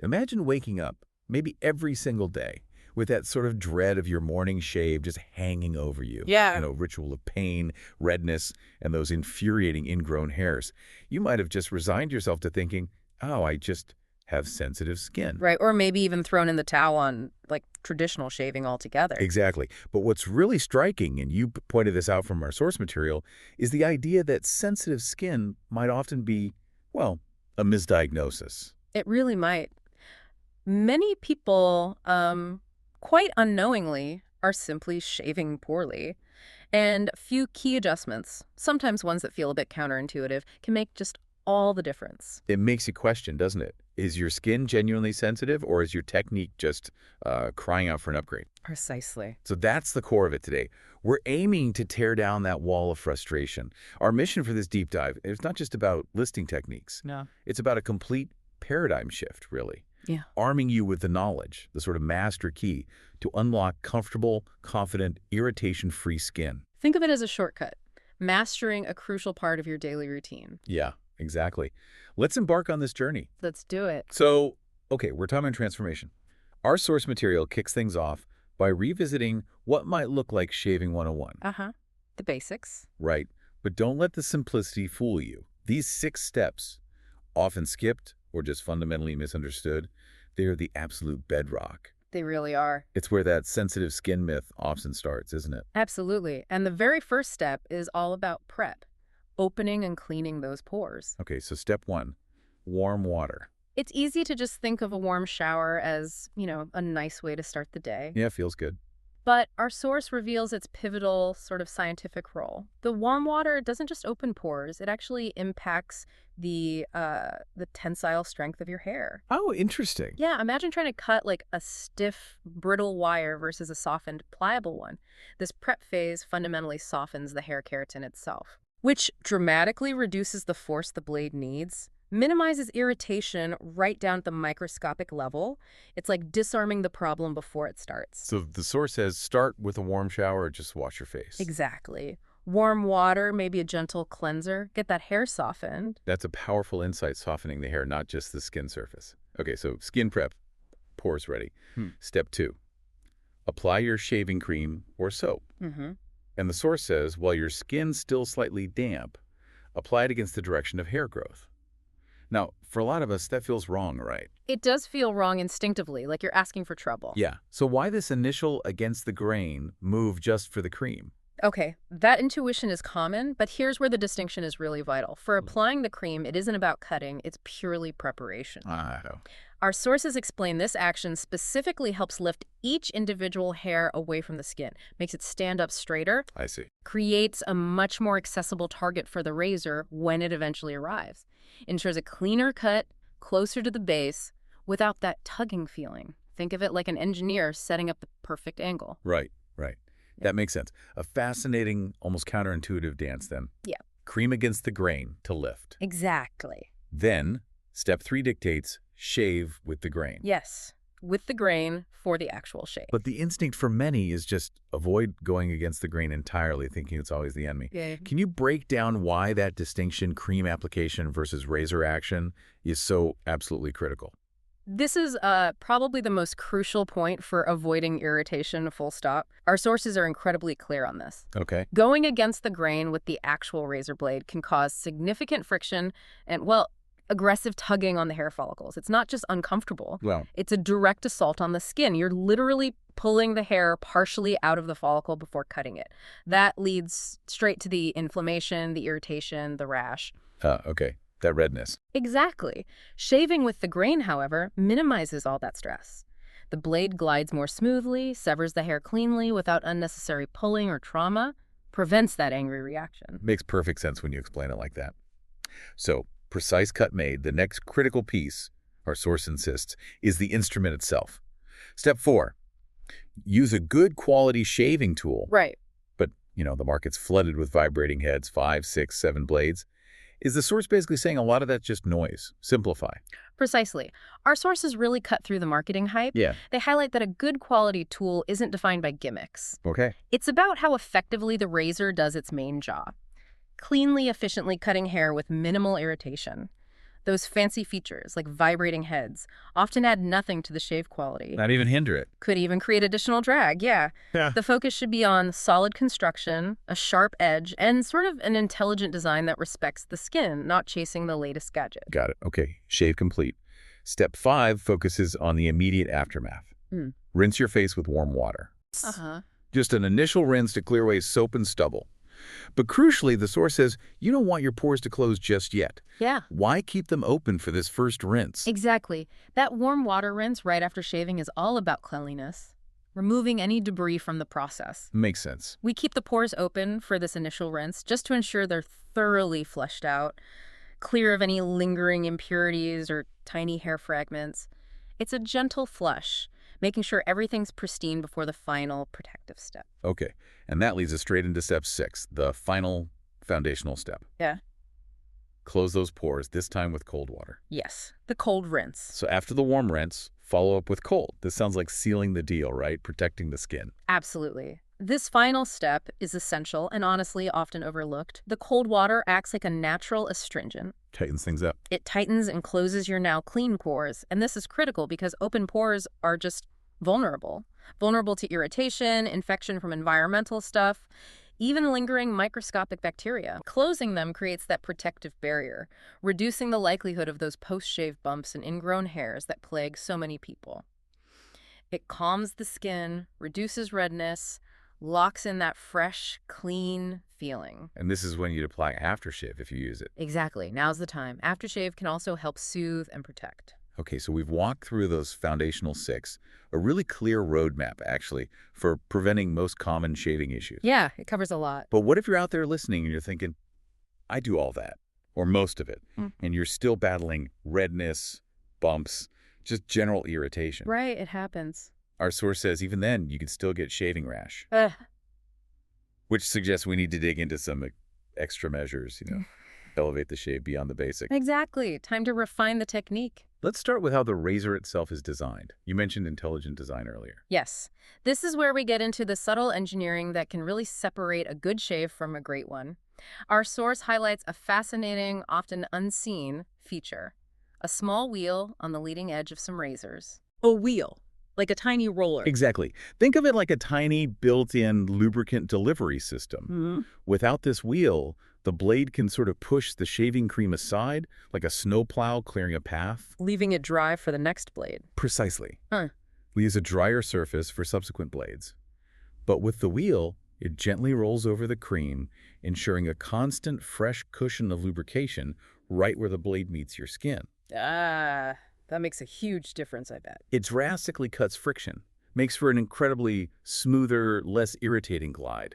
Imagine waking up, maybe every single day, with that sort of dread of your morning shave just hanging over you. Yeah. Ritual of pain, redness, and those infuriating ingrown hairs. You might have just resigned yourself to thinking, oh, I just have sensitive skin. Right, or maybe even thrown in the towel on, like, traditional shaving altogether. Exactly. But what's really striking, and you pointed this out from our source material, is the idea that sensitive skin might often be, well, a misdiagnosis. It really might. Many people, quite unknowingly, are simply shaving poorly. And a few key adjustments, sometimes ones that feel a bit counterintuitive, can make just all the difference. It makes you question, doesn't it? Is your skin genuinely sensitive, or is your technique just crying out for an upgrade? Precisely. So that's the core of it today. We're aiming to tear down that wall of frustration. Our mission for this deep dive is not just about listing techniques. No. It's about a complete paradigm shift, really. Yeah. Arming you with the knowledge, the sort of master key to unlock comfortable, confident, irritation-free skin. Think of it as a shortcut, mastering a crucial part of your daily routine. Yeah, exactly. Let's embark on this journey. Let's do it. So, okay, we're talking transformation. Our source material kicks things off by revisiting what might look like shaving 101. Uh-huh. The basics. Right, but don't let the simplicity fool you. These 6 steps, often skipped or just fundamentally misunderstood, they're the absolute bedrock. They really are. It's where that sensitive skin myth often starts, isn't it? Absolutely. And the very first step is all about prep, opening and cleaning those pores. Okay, so step 1, warm water. It's easy to just think of a warm shower as, a nice way to start the day. Yeah, feels good. But our source reveals its pivotal sort of scientific role. The warm water doesn't just open pores, it actually impacts the tensile strength of your hair. Oh, interesting. Yeah, imagine trying to cut like a stiff, brittle wire versus a softened, pliable one. This prep phase fundamentally softens the hair keratin itself, which dramatically reduces the force the blade needs, minimizes irritation right down at the microscopic level. It's like disarming the problem before it starts. So the source says start with a warm shower or just wash your face. Exactly. Warm water, maybe a gentle cleanser, get that hair softened. That's a powerful insight, softening the hair, not just the skin surface. Okay, so skin prep, pores ready. Step 2, apply your shaving cream or soap. And the source says, while your skin's still slightly damp, apply it against the direction of hair growth. Now, for a lot of us, that feels wrong, right? It does feel wrong instinctively, like you're asking for trouble. Yeah. So why this initial against the grain move just for the cream? Okay, that intuition is common, but here's where the distinction is really vital. For applying the cream, it isn't about cutting, it's purely preparation. Our sources explain this action specifically helps lift each individual hair away from the skin, makes it stand up straighter. I see. Creates a much more accessible target for the razor when it eventually arrives. Ensures a cleaner cut, closer to the base, without that tugging feeling. Think of it like an engineer setting up the perfect angle. Right. That makes sense. A fascinating, almost counterintuitive dance then. Yeah. Cream against the grain to lift. Exactly. Then, step 3 dictates shave with the grain. Yes, with the grain for the actual shave. But the instinct for many is just avoid going against the grain entirely, thinking it's always the enemy. Yeah. Can you break down why that distinction, cream application versus razor action, is so absolutely critical? This is probably the most crucial point for avoiding irritation, full stop. Our sources are incredibly clear on this. Okay. Going against the grain with the actual razor blade can cause significant friction and, well, aggressive tugging on the hair follicles. It's not just uncomfortable. Well, It's a direct assault on the skin. You're literally pulling the hair partially out of the follicle before cutting it. That leads straight to the inflammation, the irritation, the rash. okay. That redness. Exactly. Shaving with the grain, however, minimizes all that stress. The blade glides more smoothly, severs the hair cleanly without unnecessary pulling or trauma, prevents that angry reaction. Makes perfect sense when you explain it like that. So, precise cut made, the next critical piece, our source insists, is the instrument itself. Step 4, use a good quality shaving tool. Right. But, the market's flooded with vibrating heads, 5, 6, 7 blades. Is the source basically saying a lot of that's just noise? Simplify. Precisely. Our sources really cut through the marketing hype. Yeah. They highlight that a good quality tool isn't defined by gimmicks. Okay. It's about how effectively the razor does its main job. Cleanly, efficiently cutting hair with minimal irritation. Those fancy features, like vibrating heads, often add nothing to the shave quality. Not even hinder it. Could even create additional drag, yeah. Yeah. The focus should be on solid construction, a sharp edge, and sort of an intelligent design that respects the skin, not chasing the latest gadget. Got it. Okay, shave complete. Step 5 focuses on the immediate aftermath. Rinse your face with warm water. Just an initial rinse to clear away soap and stubble. But crucially, the source says you don't want your pores to close just yet. Yeah. Why keep them open for this first rinse? Exactly. That warm water rinse right after shaving is all about cleanliness, removing any debris from the process. Makes sense. We keep the pores open for this initial rinse just to ensure they're thoroughly flushed out, clear of any lingering impurities or tiny hair fragments. It's a gentle flush, making sure everything's pristine before the final protective step. Okay, and that leads us straight into step 6, the final foundational step. Yeah. Close those pores, this time with cold water. Yes, the cold rinse. So after the warm rinse, follow up with cold. This sounds like sealing the deal, right? Protecting the skin. Absolutely. This final step is essential and honestly often overlooked. The cold water acts like a natural astringent. Tightens things up. It tightens and closes your now clean pores, and this is critical because open pores are just vulnerable to irritation, infection from environmental stuff, even lingering microscopic bacteria. Closing them creates that protective barrier, reducing the likelihood of those post-shave bumps and ingrown hairs that plague so many people. It calms the skin, reduces redness, locks in that fresh, clean feeling. And this is when you'd apply aftershave if you use it. Exactly. Now's the time. Aftershave can also help soothe and protect. Okay, so we've walked through those foundational 6, a really clear roadmap, actually, for preventing most common shaving issues. Yeah, it covers a lot. But what if you're out there listening and you're thinking, I do all that, or most of it, and you're still battling redness, bumps, just general irritation? Right, it happens. Our source says even then, you could still get shaving rash, which suggests we need to dig into some extra measures, elevate the shave beyond the basic. Exactly. Time to refine the technique. Let's start with how the razor itself is designed. You mentioned intelligent design earlier. Yes. This is where we get into the subtle engineering that can really separate a good shave from a great one. Our source highlights a fascinating, often unseen feature. A small wheel on the leading edge of some razors. A wheel. Like a tiny roller. Exactly. Think of it like a tiny built-in lubricant delivery system. Without this wheel, the blade can sort of push the shaving cream aside, like a snowplow clearing a path. Leaving it dry for the next blade. Precisely. Leaves a drier surface for subsequent blades. But with the wheel, it gently rolls over the cream, ensuring a constant, fresh cushion of lubrication right where the blade meets your skin. That makes a huge difference, I bet. It drastically cuts friction, makes for an incredibly smoother, less irritating glide.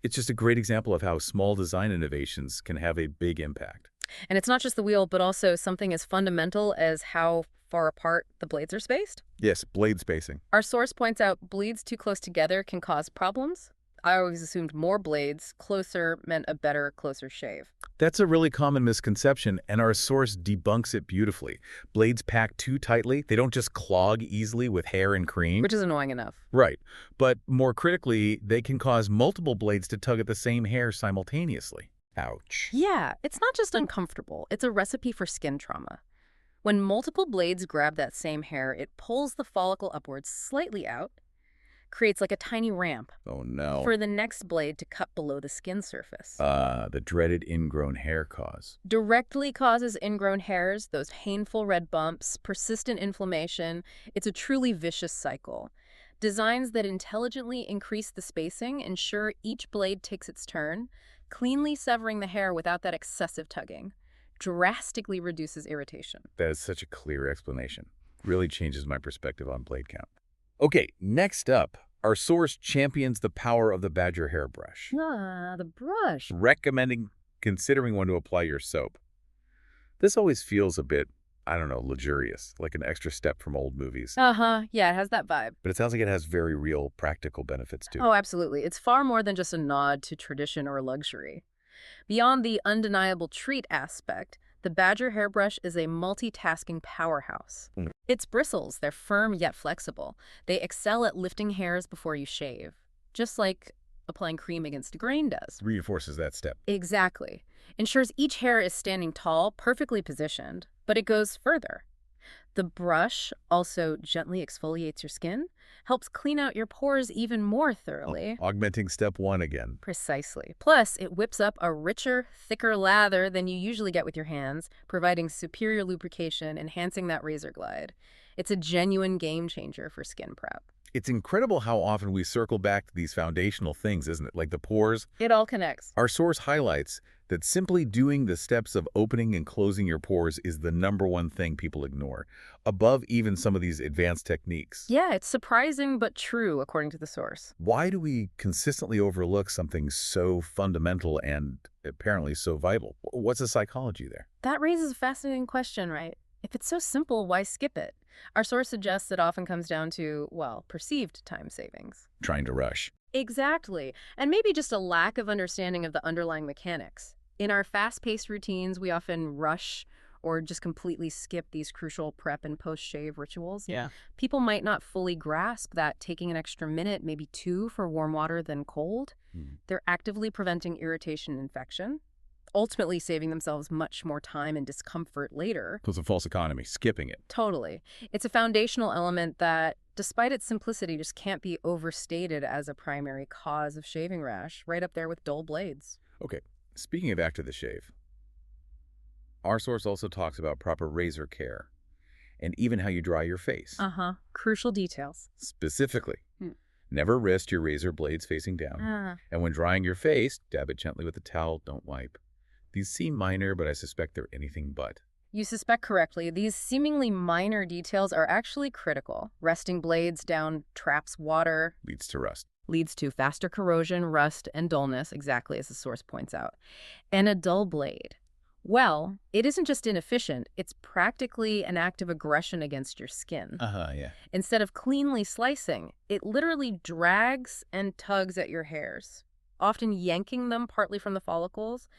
It's just a great example of how small design innovations can have a big impact. And it's not just the wheel, but also something as fundamental as how far apart the blades are spaced? Yes, blade spacing. Our source points out blades too close together can cause problems. I always assumed more blades closer meant a better, closer shave. That's a really common misconception, and our source debunks it beautifully. Blades packed too tightly, they don't just clog easily with hair and cream. Which is annoying enough. Right. But more critically, they can cause multiple blades to tug at the same hair simultaneously. Ouch. Yeah, it's not just uncomfortable, it's a recipe for skin trauma. When multiple blades grab that same hair, it pulls the follicle upwards slightly out, creates like a tiny ramp. Oh no. For the next blade to cut below the skin surface. The dreaded ingrown hair cause. Directly causes ingrown hairs, those painful red bumps, persistent inflammation. It's a truly vicious cycle. Designs that intelligently increase the spacing ensure each blade takes its turn, cleanly severing the hair without that excessive tugging. Drastically reduces irritation. That is such a clear explanation. Really changes my perspective on blade count. Okay, next up, our source champions the power of the Badger hairbrush. The brush. Recommending considering when to apply your soap. This always feels a bit, I don't know, luxurious, like an extra step from old movies. Yeah, it has that vibe. But it sounds like it has very real practical benefits too. Oh, absolutely. It's far more than just a nod to tradition or luxury. Beyond the undeniable treat aspect, the Badger hairbrush is a multitasking powerhouse. Its bristles, they're firm yet flexible. They excel at lifting hairs before you shave, just like applying cream against a grain does. Reinforces that step. Exactly. Ensures each hair is standing tall, perfectly positioned. But it goes further. The brush also gently exfoliates your skin, helps clean out your pores even more thoroughly. Augmenting step 1 again. Precisely. Plus, it whips up a richer, thicker lather than you usually get with your hands, providing superior lubrication, enhancing that razor glide. It's a genuine game changer for skin prep. It's incredible how often we circle back to these foundational things, isn't it? Like the pores. It all connects. Our source highlights that simply doing the steps of opening and closing your pores is the #1 thing people ignore, above even some of these advanced techniques. Yeah, it's surprising but true, according to the source. Why do we consistently overlook something so fundamental and apparently so vital? What's the psychology there? That raises a fascinating question, right? If it's so simple, why skip it? Our source suggests it often comes down to, well, perceived time savings. Trying to rush. Exactly. And maybe just a lack of understanding of the underlying mechanics. In our fast-paced routines, we often rush or just completely skip these crucial prep and post-shave rituals. Yeah. People might not fully grasp that taking an extra minute, maybe 2 for warm water than cold, they're actively preventing irritation and infection, ultimately saving themselves much more time and discomfort later. So it's a false economy, skipping it. Totally. It's a foundational element that, despite its simplicity, just can't be overstated as a primary cause of shaving rash, right up there with dull blades. Okay, speaking of after the shave, our source also talks about proper razor care and even how you dry your face. Crucial details. Specifically, never rest your razor blades facing down. And when drying your face, dab it gently with a towel, don't wipe. These seem minor, but I suspect they're anything but. You suspect correctly. These seemingly minor details are actually critical. Resting blades down traps water. Leads to rust. Leads to faster corrosion, rust, and dullness, exactly as the source points out. And a dull blade. Well, it isn't just inefficient, it's practically an act of aggression against your skin. Yeah. Instead of cleanly slicing, it literally drags and tugs at your hairs, often yanking them partly from the follicles.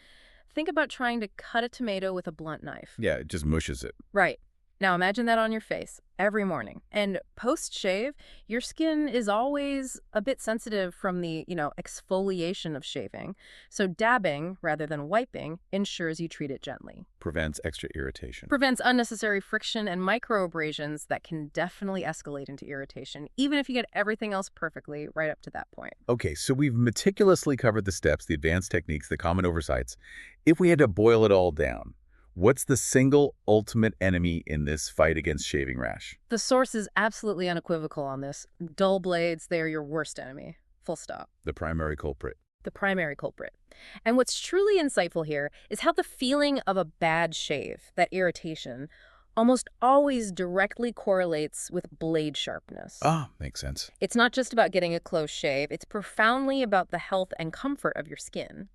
Think about trying to cut a tomato with a blunt knife. Yeah, it just mushes it. Right. Now imagine that on your face every morning. And post-shave, your skin is always a bit sensitive from the, exfoliation of shaving. So dabbing, rather than wiping, ensures you treat it gently. Prevents extra irritation. Prevents unnecessary friction and microabrasions that can definitely escalate into irritation, even if you get everything else perfectly right up to that point. Okay, so we've meticulously covered the steps, the advanced techniques, the common oversights. If we had to boil it all down, what's the single ultimate enemy in this fight against shaving rash? The source is absolutely unequivocal on this. Dull blades, they are your worst enemy. Full stop. The primary culprit. The primary culprit. And what's truly insightful here is how the feeling of a bad shave, that irritation, almost always directly correlates with blade sharpness. Makes sense. It's not just about getting a close shave. It's profoundly about the health and comfort of your skin.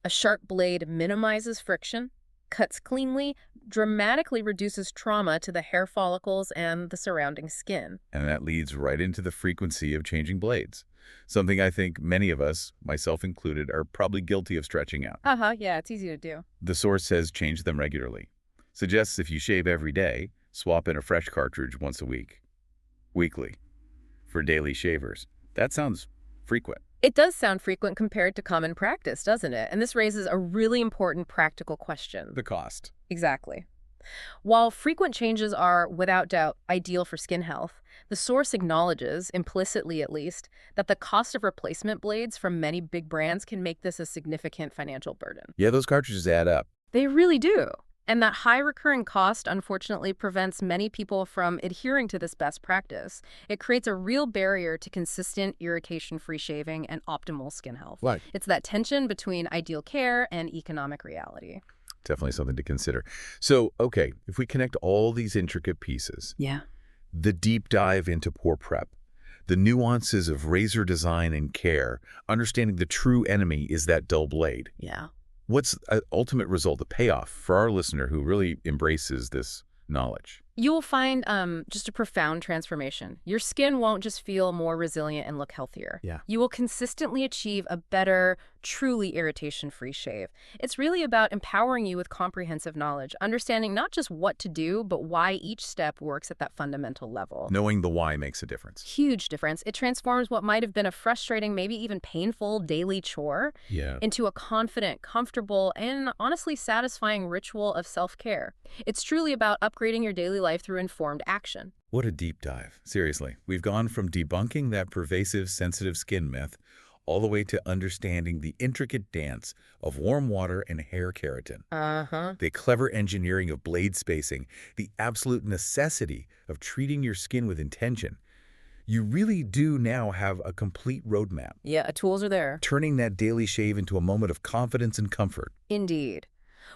A sharp blade minimizes friction, cuts cleanly, dramatically reduces trauma to the hair follicles and the surrounding skin. And that leads right into the frequency of changing blades. Something I think many of us, myself included, are probably guilty of stretching out. Yeah, it's easy to do. The source says change them regularly. Suggests if you shave every day, swap in a fresh cartridge once a week. Weekly. For daily shavers. That sounds frequent. It does sound frequent compared to common practice, doesn't it? And this raises a really important practical question. The cost. Exactly. While frequent changes are, without doubt, ideal for skin health, the source acknowledges, implicitly at least, that the cost of replacement blades from many big brands can make this a significant financial burden. Yeah, those cartridges add up. They really do. And that high recurring cost, unfortunately, prevents many people from adhering to this best practice. It creates a real barrier to consistent, irritation-free shaving and optimal skin health. Right. It's that tension between ideal care and economic reality. Definitely something to consider. So, okay, if we connect all these intricate pieces, Yeah. the deep dive into pore prep, the nuances of razor design and care, understanding the true enemy is that dull blade. Yeah. What's the ultimate result, the payoff for our listener who really embraces this knowledge? You will find just a profound transformation. Your skin won't just feel more resilient and look healthier. Yeah. You will consistently achieve a better, truly irritation-free shave. It's really about empowering you with comprehensive knowledge, understanding not just what to do, but why each step works at that fundamental level. Knowing the why makes a difference. Huge difference. It transforms what might have been a frustrating, maybe even painful daily chore Yeah. into a confident, comfortable, and honestly satisfying ritual of self-care. It's truly about upgrading your daily life through informed action. What a deep dive. Seriously, we've gone from debunking that pervasive sensitive skin myth all the way to understanding the intricate dance of warm water and hair keratin, the clever engineering of blade spacing, the absolute necessity of treating your skin with intention. You really do now have a complete roadmap, Yeah, tools are there. turning that daily shave into a moment of confidence and comfort. Indeed.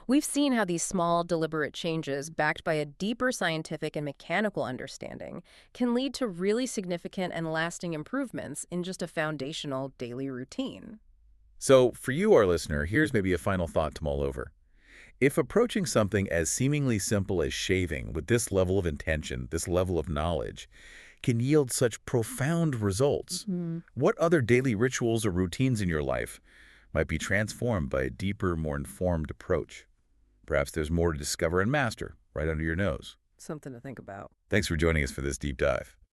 We've seen how these small, deliberate changes, backed by a deeper scientific and mechanical understanding, can lead to really significant and lasting improvements in just a foundational daily routine. So, for you, our listener, here's maybe a final thought to mull over. If approaching something as seemingly simple as shaving with this level of intention, this level of knowledge, can yield such profound results, what other daily rituals or routines in your life might be transformed by a deeper, more informed approach? Perhaps there's more to discover and master right under your nose. Something to think about. Thanks for joining us for this deep dive.